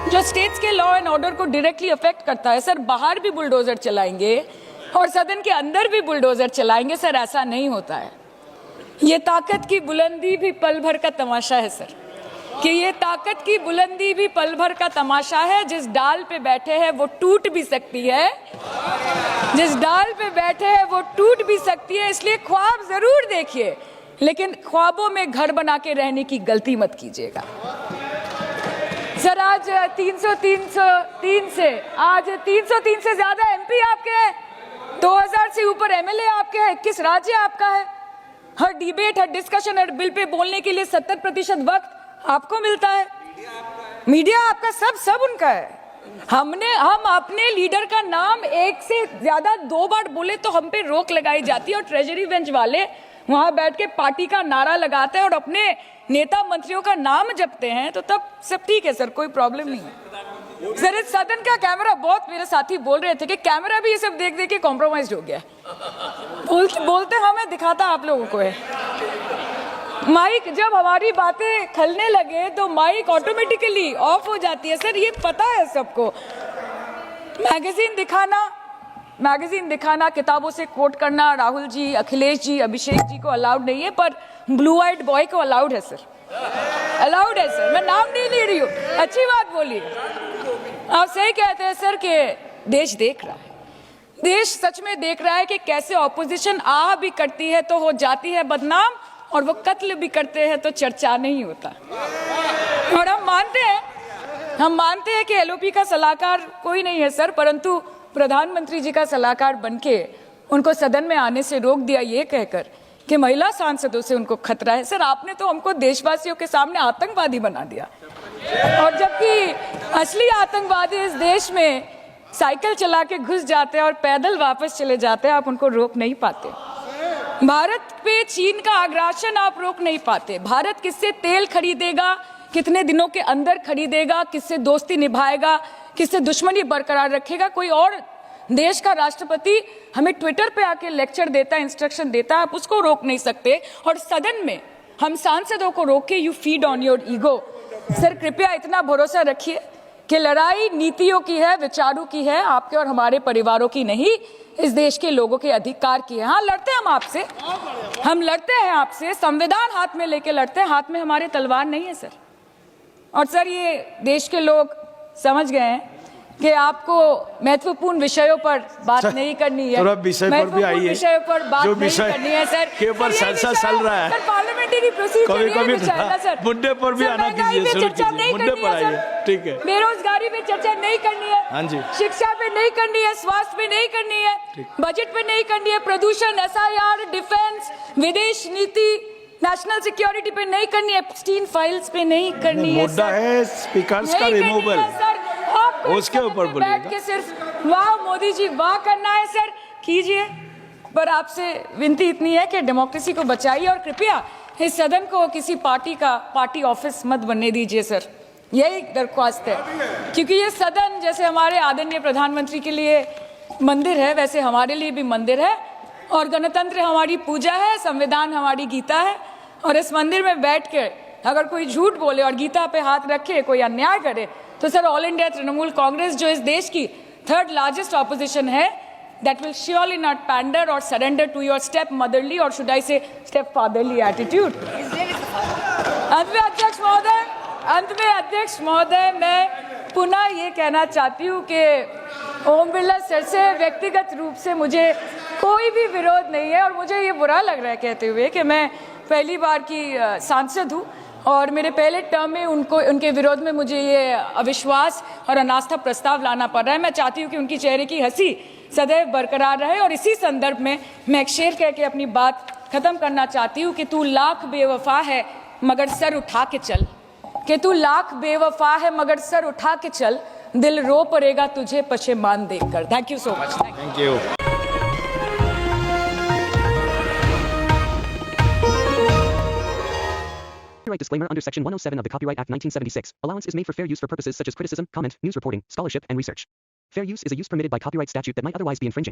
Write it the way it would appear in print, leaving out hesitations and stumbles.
जो स्टेट्स के law and order को डायरेक्टली अफेक्ट करता है। सर बाहर भी बुलडोजर चलाएंगे और सदन के अंदर भी बुलडोजर चलाएंगे सर, ऐसा नहीं होता है। ये ताकत की बुलंदी भी पल भर का तमाशा है सर, कि ये ताकत की बुलंदी भी पल भर का तमाशा है। जिस डाल पे बैठे हैं वो टूट भी सकती है, जिस डाल पे बैठे हैं वो टूट भी सकती है। इसलिए ख्वाब जरूर देखिए, लेकिन ख्वाबों में घर बना के रहने की गलती मत कीजिएगा। सर आज 303 से ज्यादा एमपी आपके हैं, 2000 से ऊपर एमएलए आपके हैं, 21 राज्य आपका है। हर डिबेट, हर डिस्कशन, हर बिल पे बोलने के लिए 70% वक्त आपको मिलता है। मीडिया आपका, सब उनका है। हम अपने लीडर का नाम एक से ज्यादा 2 बार बोले तो हम पे रोक लगाई जाती है, और ट्रेजरी बेंच वाले वहां बैठ के पार्टी का नारा लगाते हैं और अपने नेता मंत्रियों का नाम जपते हैं, तो तब सब ठीक है सर, कोई प्रॉब्लम नहीं है। सर इस सदन का कैमरा, बहुत मेरे साथी बोल रहे थे कि कैमरा भी ये सब देख देख के कॉम्प्रोमाइज हो गया। बोलते हमें दिखाता आप लोगों को है। माइक जब हमारी बातें खलने लगे तो माइक ऑटोमेटिकली ऑफ हो जाती है सर, ये पता है सबको। मैगजीन दिखाना, किताबों से कोट करना राहुल जी, अखिलेश जी, अभिषेक जी को अलाउड नहीं है, पर ब्लू आइड बॉय को अलाउड है सर, अलाउड है सर। मैं नाम नहीं ले रही हूँ, अच्छी बात बोलिए। आप सही कहते हैं सर कि देश देख रहा है, देश सच में देख रहा है कि कैसे ऑपोजिशन आह भी करती है तो हो जाती है बदनाम, और वो कत्ल भी करते हैं तो चर्चा नहीं होता। और हम मानते हैं कि एलओपी का सलाहकार कोई नहीं है सर, परंतु प्रधानमंत्री जी का सलाहकार बनके उनको सदन में आने से रोक दिया ये कहकर कि महिला सांसदों से उनको खतरा है। सर आपने तो हमको देशवासियों के सामने आतंकवादी बना दिया, और जबकि असली आतंकवादी इस देश में साइकिल चला के घुस जाते हैं और पैदल वापस चले जाते हैं, आप उनको रोक नहीं पाते। भारत पे चीन का आग्रासन आप रोक नहीं पाते। भारत किससे तेल खरीदेगा, कितने दिनों के अंदर खरीदेगा, किससे दोस्ती निभाएगा, किससे दुश्मनी बरकरार रखेगा, कोई और देश का राष्ट्रपति हमें ट्विटर पे आके लेक्चर देता है, इंस्ट्रक्शन देता है, आप उसको रोक नहीं सकते। और सदन में हम सांसदों को रोक के you feed on your ego. Sir कृपया इतना भरोसा रखिए कि लड़ाई नीतियों की है, विचारों की है, आपके और हमारे परिवारों की नहीं, इस देश के लोगों के अधिकार की है। हाँ लड़ते हैं हम आपसे, हम लड़ते हैं आपसे, संविधान हाथ में लेके लड़ते हैं, हाथ में हमारे तलवार नहीं है सर। और सर ये देश के लोग समझ गए हैं कि आपको महत्वपूर्ण विषयों पर बात नहीं करनी है, महत्वपूर्ण विषयों पर बात नहीं करनी है सर, के ऊपर संसद चल रहा है, सर पार्लियामेंट्री प्रोसीजर कभी मुद्दे पर भी आना कीजिए, चर्चा नहीं करनी है सर, ठीक है। बेरोजगारी पे चर्चा नहीं करनी है, हाँ जी, शिक्षा पे नहीं करनी है, स्वास्थ्य पे नहीं करनी है, बजट पे नहीं करनी है, प्रदूषण, एसआईआर, डिफेंस, विदेश नीति, नेशनल सिक्योरिटी पे नहीं करनी है, एप्स्टीन फाइल्स पे नहीं करनी है। मुद्दा है स्पीकर्स का रिमूवल, उसके ऊपर बैठ के सिर्फ वाह मोदी जी वाह करना है सर, कीजिए। पर आपसे विनती इतनी है कि डेमोक्रेसी को बचाइए और कृपया इस सदन को किसी पार्टी ऑफिस मत बनने दीजिए सर, यही दरख्वास्त है। क्योंकि ये सदन जैसे हमारे आदरणीय प्रधानमंत्री के लिए मंदिर है, वैसे हमारे लिए भी मंदिर है, और गणतंत्र हमारी पूजा है, संविधान हमारी गीता है। और इस मंदिर में बैठ के अगर कोई झूठ बोले और गीता पे हाथ रखे, कोई अन्याय करे, तो sir all India Trinamool Congress जो इस देश की 3rd लार्जेस्ट ऑपोजिशन है, that will surely not pander or surrender to your step motherly or should I say step fatherly attitude। अंत में अध्यक्ष महोदय मैं पुनः ये कहना चाहती हूँ कि ओम बिरला सर से व्यक्तिगत रूप से मुझे कोई भी विरोध नहीं है, और मुझे ये बुरा लग रहा है कहते हुए कि मैं पहली बार की सांसद हूँ और मेरे पहले टर्म में उनके विरोध में मुझे ये अविश्वास और अनास्था प्रस्ताव लाना पड़ रहा है। मैं चाहती हूँ कि उनकी चेहरे की हंसी सदैव बरकरार रहे, और इसी संदर्भ में मैं एक शेर कह के अपनी बात खत्म करना चाहती हूँ कि तू लाख बेवफा है मगर सर उठा के चल, कि तू लाख बेवफा है मगर सर उठा के चल, दिल रो पड़ेगा तुझे पशेमान देखकर। Thank you so much. Thank you. Copyright disclaimer under Section 107 of the Copyright Act 1976. Allowance is made for fair use for purposes such as criticism, comment, news reporting, scholarship, and research. Fair use is a use permitted by copyright statute that might otherwise be infringing.